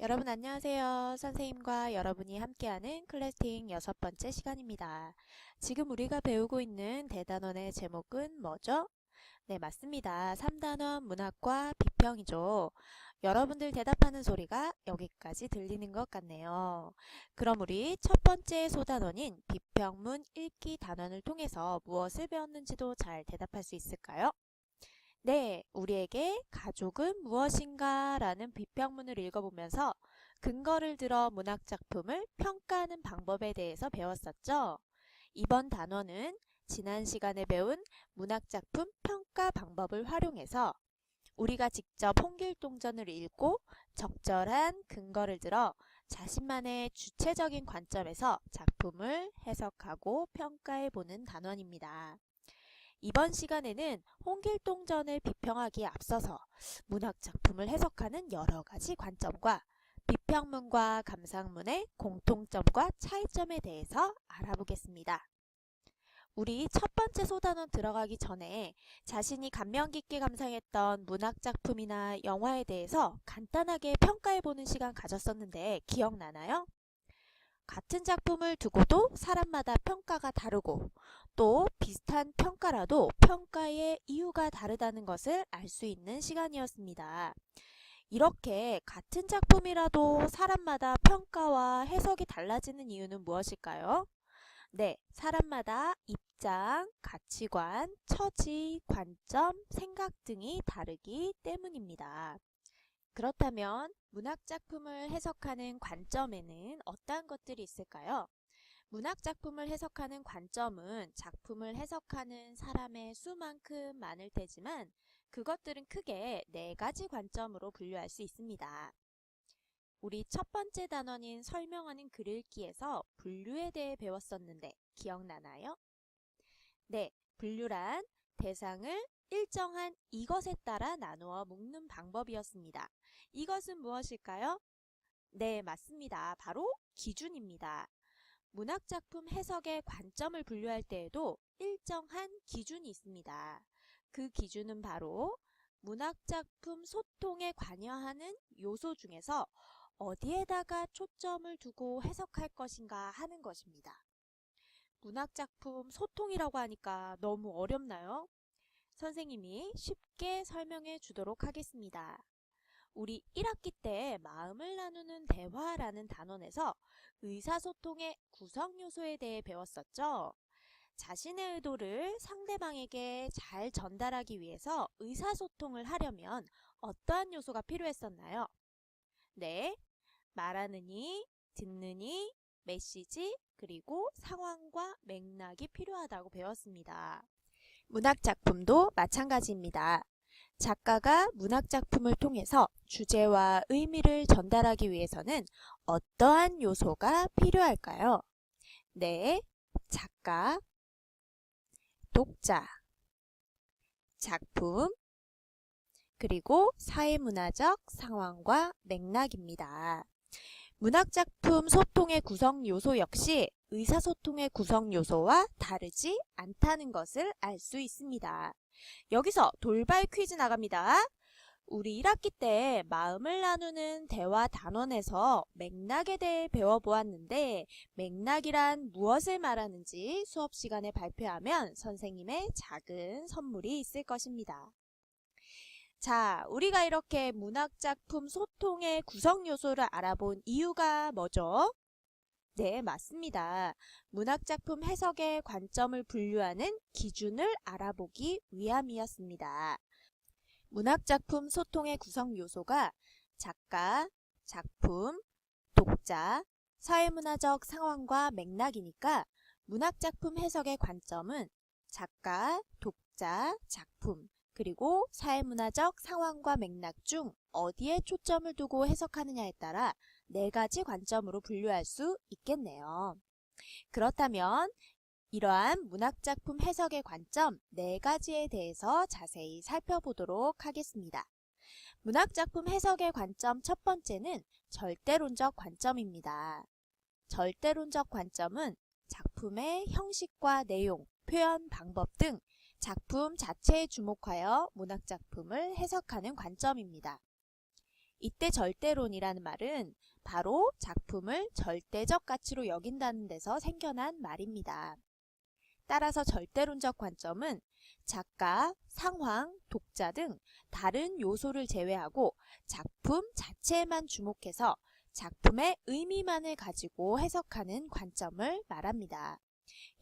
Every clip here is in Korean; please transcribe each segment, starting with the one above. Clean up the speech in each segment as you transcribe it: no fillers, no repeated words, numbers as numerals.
여러분 안녕하세요. 선생님과 여러분이 함께하는 클래스팅 6번째 시간입니다. 지금 우리가 배우고 있는 대단원의 제목은 뭐죠? 네, 맞습니다. 3단원 문학과 비평이죠. 여러분들 대답하는 소리가 여기까지 들리는 것 같네요. 그럼 우리 첫 번째 소단원인 비평문 읽기 단원을 통해서 무엇을 배웠는지도 잘 대답할 수 있을까요? 네, 우리에게 가족은 무엇인가 라는 비평문을 읽어보면서 근거를 들어 문학작품을 평가하는 방법에 대해서 배웠었죠. 이번 단원은 지난 시간에 배운 문학작품 평가 방법을 활용해서 우리가 직접 홍길동전을 읽고 적절한 근거를 들어 자신만의 주체적인 관점에서 작품을 해석하고 평가해보는 단원입니다. 이번 시간에는 홍길동전을 비평하기에 앞서서 문학작품을 해석하는 여러가지 관점과 비평문과 감상문의 공통점과 차이점에 대해서 알아보겠습니다. 우리 첫 번째 소단원 들어가기 전에 자신이 감명 깊게 감상했던 문학작품이나 영화에 대해서 간단하게 평가해보는 시간 가졌었는데 기억나나요? 같은 작품을 두고도 사람마다 평가가 다르고 또 비슷한 평가라도 평가의 이유가 다르다는 것을 알 수 있는 시간이었습니다. 이렇게 같은 작품이라도 사람마다 평가와 해석이 달라지는 이유는 무엇일까요? 네, 사람마다 입장, 가치관, 처지, 관점, 생각 등이 다르기 때문입니다. 그렇다면 문학작품을 해석하는 관점에는 어떠한 것들이 있을까요? 문학작품을 해석하는 관점은 작품을 해석하는 사람의 수만큼 많을 테지만 그것들은 크게 4가지 관점으로 분류할 수 있습니다. 우리 첫 번째 단원인 설명하는 글 읽기에서 분류에 대해 배웠었는데 기억나나요? 네, 분류란 대상을 일정한 이것에 따라 나누어 묶는 방법이었습니다. 이것은 무엇일까요? 네, 맞습니다. 바로 기준입니다. 문학작품 해석의 관점을 분류할 때에도 일정한 기준이 있습니다. 그 기준은 바로 문학작품 소통에 관여하는 요소 중에서 어디에다가 초점을 두고 해석할 것인가 하는 것입니다. 문학작품 소통이라고 하니까 너무 어렵나요? 선생님이 쉽게 설명해 주도록 하겠습니다. 우리 1학기 때 마음을 나누는 대화라는 단원에서 의사소통의 구성 요소에 대해 배웠었죠. 자신의 의도를 상대방에게 잘 전달하기 위해서 의사소통을 하려면 어떠한 요소가 필요했었나요? 네, 말하는 이, 듣는 이, 메시지, 그리고 상황과 맥락이 필요하다고 배웠습니다. 문학작품도 마찬가지입니다. 작가가 문학작품을 통해서 주제와 의미를 전달하기 위해서는 어떠한 요소가 필요할까요? 네, 작가, 독자, 작품, 그리고 사회문화적 상황과 맥락입니다. 문학작품 소통의 구성 요소 역시 의사소통의 구성 요소와 다르지 않다는 것을 알 수 있습니다. 여기서 돌발 퀴즈 나갑니다. 우리 1학기 때 마음을 나누는 대화 단원에서 맥락에 대해 배워보았는데 맥락이란 무엇을 말하는지 수업 시간에 발표하면 선생님의 작은 선물이 있을 것입니다. 자, 우리가 이렇게 문학작품 소통의 구성 요소를 알아본 이유가 뭐죠? 네, 맞습니다. 문학작품 해석의 관점을 분류하는 기준을 알아보기 위함이었습니다. 문학작품 소통의 구성 요소가 작가, 작품, 독자, 사회문화적 상황과 맥락이니까 문학작품 해석의 관점은 작가, 독자, 작품, 그리고 사회문화적 상황과 맥락 중 어디에 초점을 두고 해석하느냐에 따라 4가지 관점으로 분류할 수 있겠네요. 그렇다면 이러한 문학작품 해석의 관점 4가지에 대해서 자세히 살펴보도록 하겠습니다. 문학작품 해석의 관점 첫 번째는 절대론적 관점입니다. 절대론적 관점은 작품의 형식과 내용, 표현 방법 등 작품 자체에 주목하여 문학작품을 해석하는 관점입니다. 이때 절대론이라는 말은 바로 작품을 절대적 가치로 여긴다는 데서 생겨난 말입니다. 따라서 절대론적 관점은 작가, 상황, 독자 등 다른 요소를 제외하고 작품 자체에만 주목해서 작품의 의미만을 가지고 해석하는 관점을 말합니다.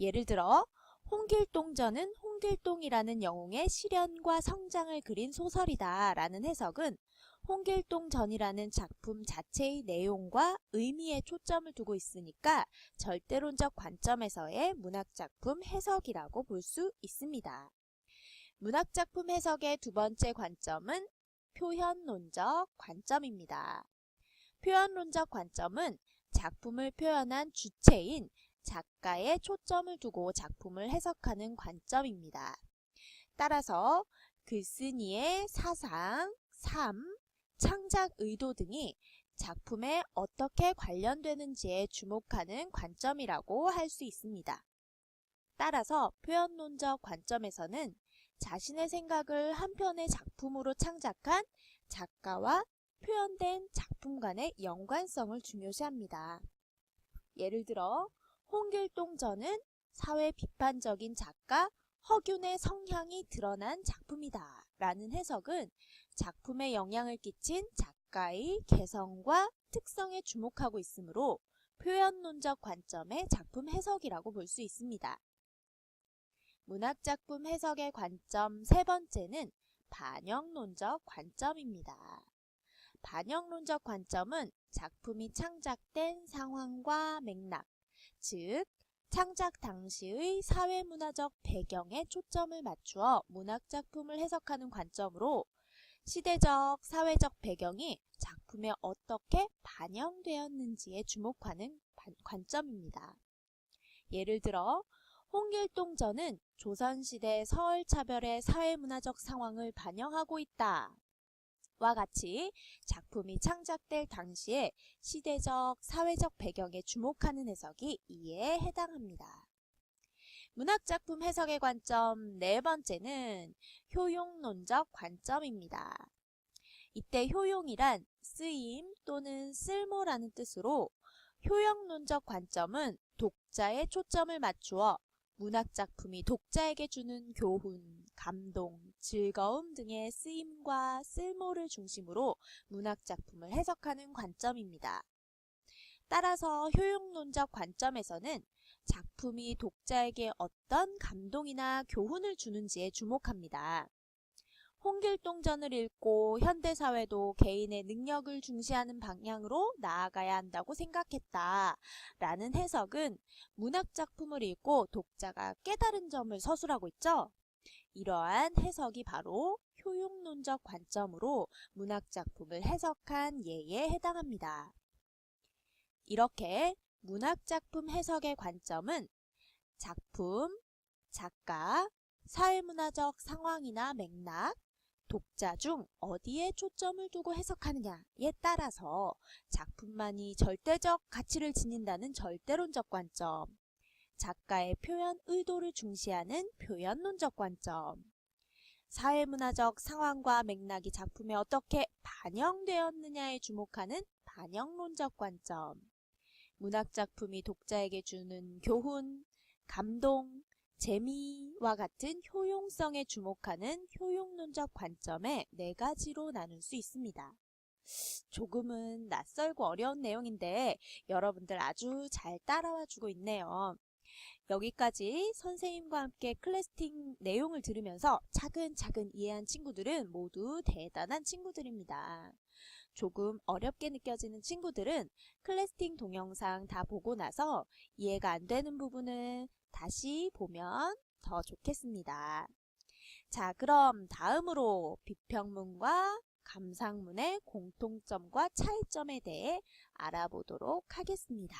예를 들어 홍길동전은 홍길동이라는 영웅의 시련과 성장을 그린 소설이다 라는 해석은 홍길동전이라는 작품 자체의 내용과 의미에 초점을 두고 있으니까 절대론적 관점에서의 문학작품 해석이라고 볼 수 있습니다. 문학작품 해석의 두 번째 관점은 표현론적 관점입니다. 표현론적 관점은 작품을 표현한 주체인 작가에 초점을 두고 작품을 해석하는 관점입니다. 따라서 글쓴이의 사상, 삶, 창작 의도 등이 작품에 어떻게 관련되는지에 주목하는 관점이라고 할 수 있습니다. 따라서 표현론적 관점에서는 자신의 생각을 한 편의 작품으로 창작한 작가와 표현된 작품 간의 연관성을 중요시합니다. 예를 들어 홍길동전은 사회 비판적인 작가 허균의 성향이 드러난 작품이다 라는 해석은 작품에 영향을 끼친 작가의 개성과 특성에 주목하고 있으므로 표현론적 관점의 작품 해석이라고 볼 수 있습니다. 문학작품 해석의 관점 세 번째는 반영론적 관점입니다. 반영론적 관점은 작품이 창작된 상황과 맥락, 즉 창작 당시의 사회문화적 배경에 초점을 맞추어 문학작품을 해석하는 관점으로 시대적, 사회적 배경이 작품에 어떻게 반영되었는지에 주목하는 관점입니다. 예를 들어 홍길동전은 조선시대 서울차별의 사회문화적 상황을 반영하고 있다 와 같이 작품이 창작될 당시에 시대적, 사회적 배경에 주목하는 해석이 이에 해당합니다. 문학작품 해석의 관점 네 번째는 효용론적 관점입니다. 이때 효용이란 쓰임 또는 쓸모라는 뜻으로 효용론적 관점은 독자의 초점을 맞추어 문학작품이 독자에게 주는 교훈, 감동, 즐거움 등의 쓰임과 쓸모를 중심으로 문학작품을 해석하는 관점입니다. 따라서 효용론적 관점에서는 작품이 독자에게 어떤 감동이나 교훈을 주는지에 주목합니다. 홍길동전을 읽고 현대사회도 개인의 능력을 중시하는 방향으로 나아가야 한다고 생각했다 라는 해석은 문학작품을 읽고 독자가 깨달은 점을 서술하고 있죠. 이러한 해석이 바로 효용론적 관점으로 문학작품을 해석한 예에 해당합니다. 이렇게 문학작품 해석의 관점은 작품, 작가, 사회문화적 상황이나 맥락, 독자 중 어디에 초점을 두고 해석하느냐에 따라서 작품만이 절대적 가치를 지닌다는 절대론적 관점, 작가의 표현 의도를 중시하는 표현론적 관점, 사회문화적 상황과 맥락이 작품에 어떻게 반영되었느냐에 주목하는 반영론적 관점, 문학작품이 독자에게 주는 교훈, 감동, 재미와 같은 효용성에 주목하는 효용론적 관점의 네 가지로 나눌 수 있습니다. 조금은 낯설고 어려운 내용인데 여러분들 아주 잘 따라와 주고 있네요. 여기까지 선생님과 함께 클래스팅 내용을 들으면서 차근차근 이해한 친구들은 모두 대단한 친구들입니다. 조금 어렵게 느껴지는 친구들은 클래스팅 동영상 다 보고 나서 이해가 안 되는 부분은 다시 보면 더 좋겠습니다. 자, 그럼 다음으로 비평문과 감상문의 공통점과 차이점에 대해 알아보도록 하겠습니다.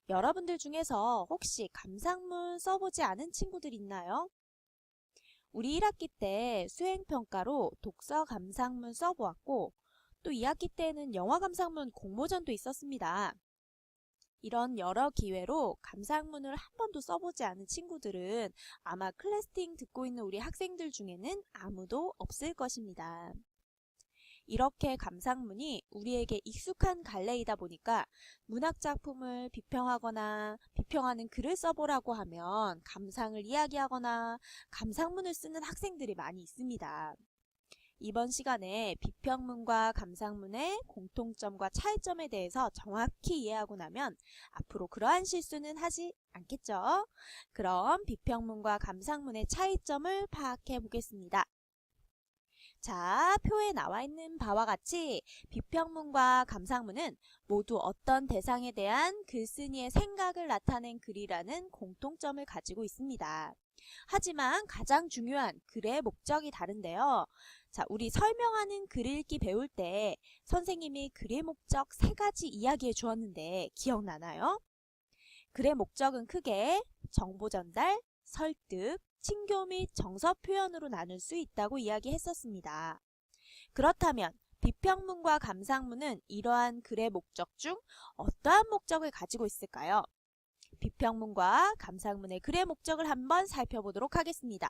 여러분들 중에서 혹시 감상문 써보지 않은 친구들 있나요? 우리 1학기 때 수행평가로 독서 감상문 써보았고 또 2학기 때는 영화 감상문 공모전도 있었습니다. 이런 여러 기회로 감상문을 한 번도 써보지 않은 친구들은 아마 클래스팅 듣고 있는 우리 학생들 중에는 아무도 없을 것입니다. 이렇게 감상문이 우리에게 익숙한 갈래이다 보니까 문학작품을 비평하거나 비평하는 글을 써보라고 하면 감상을 이야기하거나 감상문을 쓰는 학생들이 많이 있습니다. 이번 시간에 비평문과 감상문의 공통점과 차이점에 대해서 정확히 이해하고 나면 앞으로 그러한 실수는 하지 않겠죠? 그럼 비평문과 감상문의 차이점을 파악해 보겠습니다. 자, 표에 나와 있는 바와 같이 비평문과 감상문은 모두 어떤 대상에 대한 글쓴이의 생각을 나타낸 글이라는 공통점을 가지고 있습니다. 하지만 가장 중요한 글의 목적이 다른데요. 자, 우리 설명하는 글 읽기 배울 때 선생님이 글의 목적 3가지 이야기해 주었는데 기억나나요? 글의 목적은 크게 정보 전달, 설득, 친교 및 정서 표현으로 나눌 수 있다고 이야기했었습니다. 그렇다면 비평문과 감상문은 이러한 글의 목적 중 어떠한 목적을 가지고 있을까요? 비평문과 감상문의 글의 목적을 한번 살펴보도록 하겠습니다.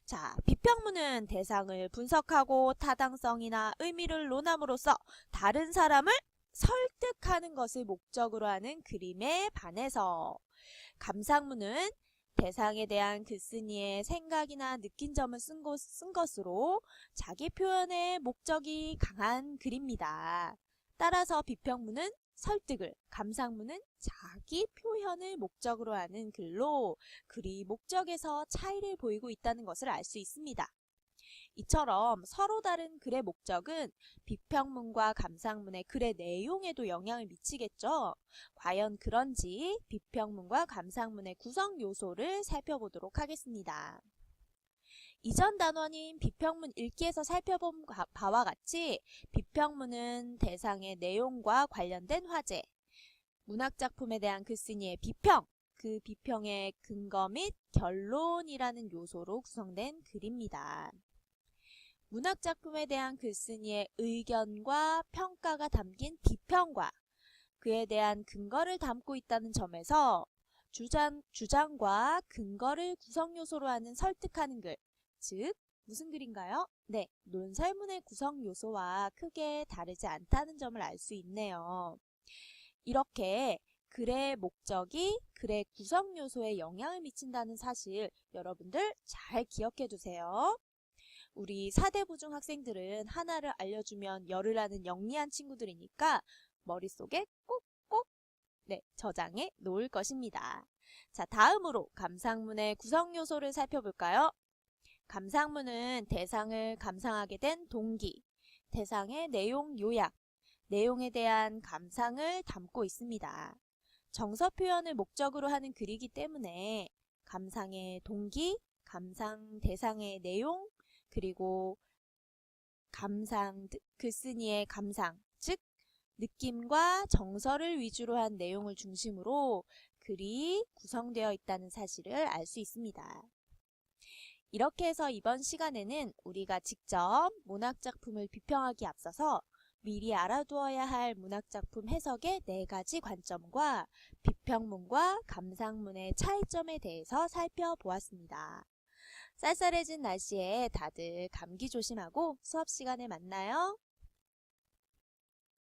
자, 비평문은 대상을 분석하고 타당성이나 의미를 논함으로써 다른 사람을 설득하는 것을 목적으로 하는 그림에 반해서 감상문은 대상에 대한 글쓴이의 생각이나 느낀 점을 쓴 것으로 자기 표현의 목적이 강한 글입니다. 따라서 비평문은 설득을, 감상문은 자기 표현을 목적으로 하는 글로 글이 목적에서 차이를 보이고 있다는 것을 알 수 있습니다. 이처럼 서로 다른 글의 목적은 비평문과 감상문의 글의 내용에도 영향을 미치겠죠. 과연 그런지 비평문과 감상문의 구성 요소를 살펴보도록 하겠습니다. 이전 단원인 비평문 읽기에서 살펴본 바와 같이 비평문은 대상의 내용과 관련된 화제, 문학작품에 대한 글쓴이의 비평, 그 비평의 근거 및 결론이라는 요소로 구성된 글입니다. 문학작품에 대한 글쓴이의 의견과 평가가 담긴 비평과 그에 대한 근거를 담고 있다는 점에서 주장과 근거를 구성 요소로 하는 설득하는 글, 즉 무슨 글인가요? 네, 논설문의 구성 요소와 크게 다르지 않다는 점을 알 수 있네요. 이렇게 글의 목적이 글의 구성 요소에 영향을 미친다는 사실 여러분들 잘 기억해 두세요. 우리 4대 부중 학생들은 하나를 알려주면 열을 하는 영리한 친구들이니까 머릿속에 꼭꼭 저장해 놓을 것입니다. 자, 다음으로 감상문의 구성 요소를 살펴볼까요? 감상문은 대상을 감상하게 된 동기, 대상의 내용 요약, 내용에 대한 감상을 담고 있습니다. 정서 표현을 목적으로 하는 글이기 때문에 감상의 동기, 감상 대상의 내용, 그리고 글쓴이의 감상, 즉 느낌과 정서를 위주로 한 내용을 중심으로 글이 구성되어 있다는 사실을 알 수 있습니다. 이렇게 해서 이번 시간에는 우리가 직접 문학작품을 비평하기에 앞서서 미리 알아두어야 할 문학작품 해석의 4가지 관점과 비평문과 감상문의 차이점에 대해서 살펴보았습니다. 쌀쌀해진 날씨에 다들 감기 조심하고 수업 시간에 만나요.